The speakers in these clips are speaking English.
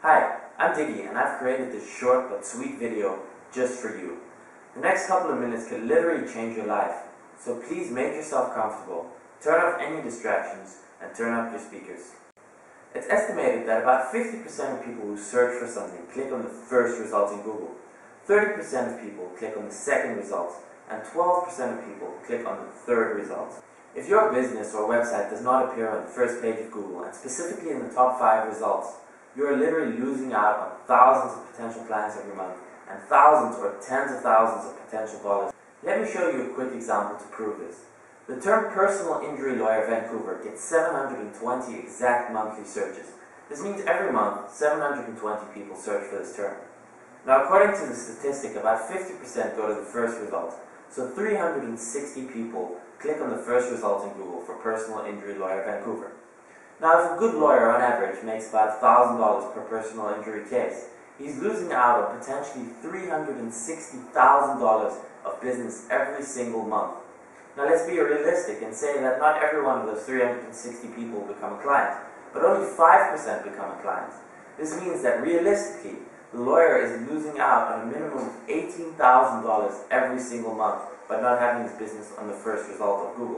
Hi, I'm Diggy and I've created this short but sweet video just for you. The next couple of minutes could literally change your life, so please make yourself comfortable, turn off any distractions, and turn up your speakers. It's estimated that about 50% of people who search for something click on the first result in Google, 30% of people click on the second result, and 12% of people click on the third result. If your business or website does not appear on the first page of Google, and specifically in the top 5 results, you are literally losing out on thousands of potential clients every month, and thousands or tens of thousands of potential dollars. Let me show you a quick example to prove this. The term personal injury lawyer Vancouver gets 720 exact monthly searches. This means every month, 720 people search for this term. Now, according to the statistic, about 50% go to the first result. So 360 people click on the first result in Google for personal injury lawyer Vancouver. Now, if a good lawyer on average makes about $1,000 per personal injury case, he's losing out on potentially $360,000 of business every single month. Now, let's be realistic and say that not every one of those 360 people become a client, but only 5% become a client. This means that realistically, the lawyer is losing out on a minimum of $18,000 every single month by not having his business on the first result of Google.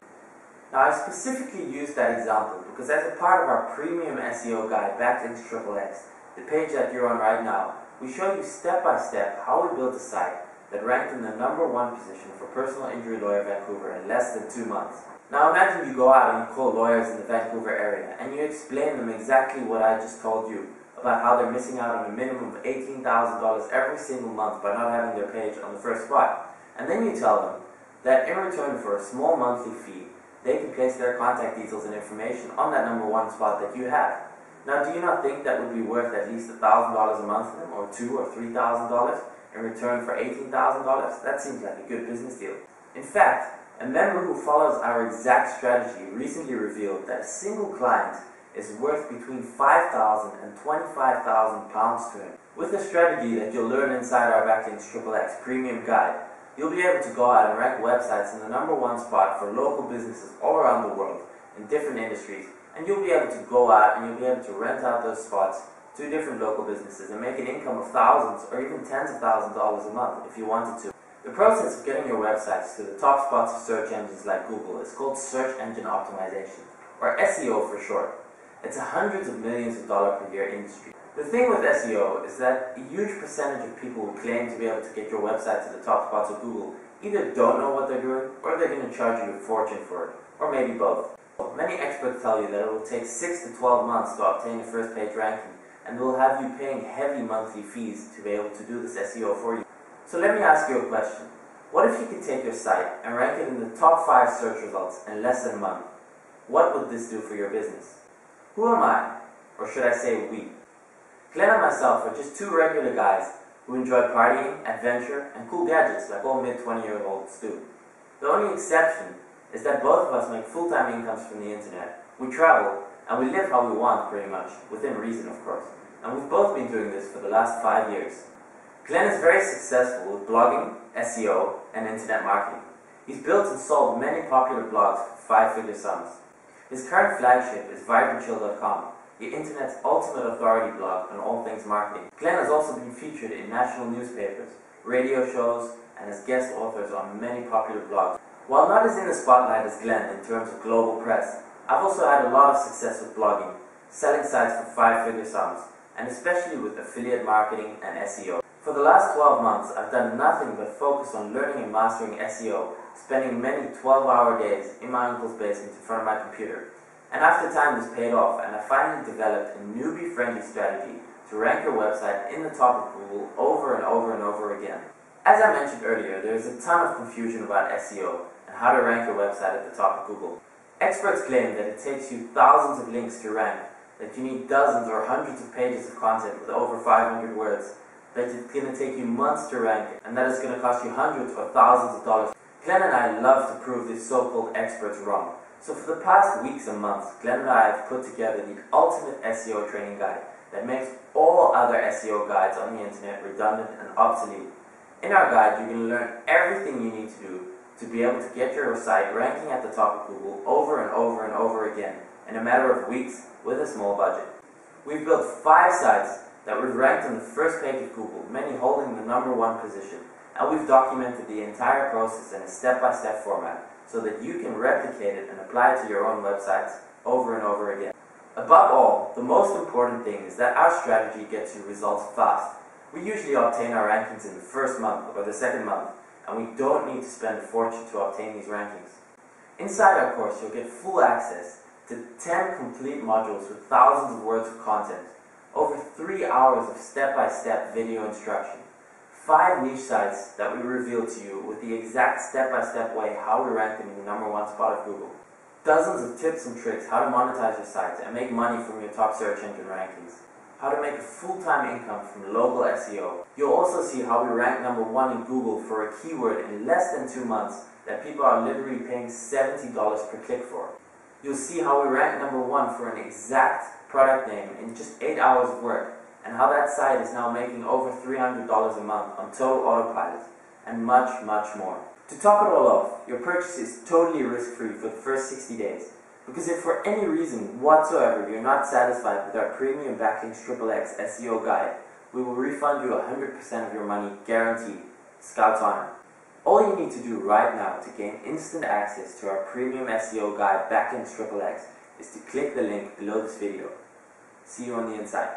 Now, I specifically used that example because as a part of our premium SEO guide, Backlinks Xxx, the page that you're on right now, we show you step by step how we built a site that ranked in the #1 position for personal injury lawyer Vancouver in less than 2 months. Now, imagine you go out and you call lawyers in the Vancouver area and you explain them exactly what I just told you about how they're missing out on a minimum of $18,000 every single month by not having their page on the first spot. And then you tell them that in return for a small monthly fee, they can place their contact details and information on that #1 spot that you have. Now, do you not think that would be worth at least $1,000 a month to them, or $2,000 or $3,000 in return for $18,000? That seems like a good business deal. In fact, a member who follows our exact strategy recently revealed that a single client is worth between $5,000 and £25,000 to him. With the strategy that you'll learn inside our Backlinks Xxx premium guide, you'll be able to go out and rank websites in the #1 spot for local businesses all around the world in different industries, and you'll be able to go out and you'll be able to rent out those spots to different local businesses and make an income of thousands or even tens of thousands of dollars a month if you wanted to. The process of getting your websites to the top spots of search engines like Google is called search engine optimization, or SEO for short. It's a hundreds of millions of dollars per year industry. The thing with SEO is that a huge percentage of people who claim to be able to get your website to the top spots of Google either don't know what they're doing, or they're going to charge you a fortune for it, or maybe both. Many experts tell you that it will take 6 to 12 months to obtain a first page ranking, and will have you paying heavy monthly fees to be able to do this SEO for you. So let me ask you a question. What if you could take your site and rank it in the top 5 search results in less than a month? What would this do for your business? Who am I? Or should I say we? Glenn and myself are just 2 regular guys who enjoy partying, adventure, and cool gadgets like all mid-20-year-olds do. The only exception is that both of us make full-time incomes from the internet, we travel, and we live how we want pretty much, within reason of course. And we've both been doing this for the last 5 years. Glenn is very successful with blogging, SEO, and internet marketing. He's built and sold many popular blogs for 5-figure sums. His current flagship is vibrantchill.com, the internet's ultimate authority blog on all things marketing. Glenn has also been featured in national newspapers, radio shows, and as guest authors on many popular blogs. While not as in the spotlight as Glenn in terms of global press, I've also had a lot of success with blogging, selling sites for 5-figure sums, and especially with affiliate marketing and SEO. For the last 12 months, I've done nothing but focus on learning and mastering SEO, spending many 12-hour days in my uncle's basement in front of my computer. And after time, this paid off, and I finally developed a newbie-friendly strategy to rank your website in the top of Google over and over and over again. As I mentioned earlier, there is a ton of confusion about SEO and how to rank your website at the top of Google. Experts claim that it takes you thousands of links to rank, that you need dozens or hundreds of pages of content with over 500 words, that it's going to take you months to rank, and that it's going to cost you hundreds or thousands of dollars. Glenn and I love to prove these so-called experts wrong. So for the past weeks and months, Glenn and I have put together the ultimate SEO training guide that makes all other SEO guides on the internet redundant and obsolete. In our guide, you're going to learn everything you need to do to be able to get your site ranking at the top of Google over and over and over again in a matter of weeks with a small budget. We've built 5 sites that we've ranked on the first page of Google, many holding the #1 position, and we've documented the entire process in a step-by-step format so that you can replicate it and apply it to your own websites over and over again. Above all, the most important thing is that our strategy gets you results fast. We usually obtain our rankings in the first month or the second month, and we don't need to spend a fortune to obtain these rankings. Inside our course, you'll get full access to 10 complete modules with thousands of words of content, over 3 hours of step-by-step video instruction, 5 niche sites that we reveal to you with the exact step-by-step way how we rank them in the #1 spot of Google, dozens of tips and tricks how to monetize your site and make money from your top search engine rankings, how to make a full-time income from local SEO. You'll also see how we rank #1 in Google for a keyword in less than 2 months that people are literally paying $70 per click for. You'll see how we rank #1 for an exact product name in just 8 hours of work, and how that site is now making over $300 a month on total autopilot, and much, much more. To top it all off, your purchase is totally risk-free for the first 60 days, because if for any reason whatsoever you're not satisfied with our premium Backlinks Xxx SEO guide, we will refund you 100% of your money, guaranteed. Scout's honor. All you need to do right now to gain instant access to our premium SEO guide Backlinks Xxx is to click the link below this video. See you on the inside.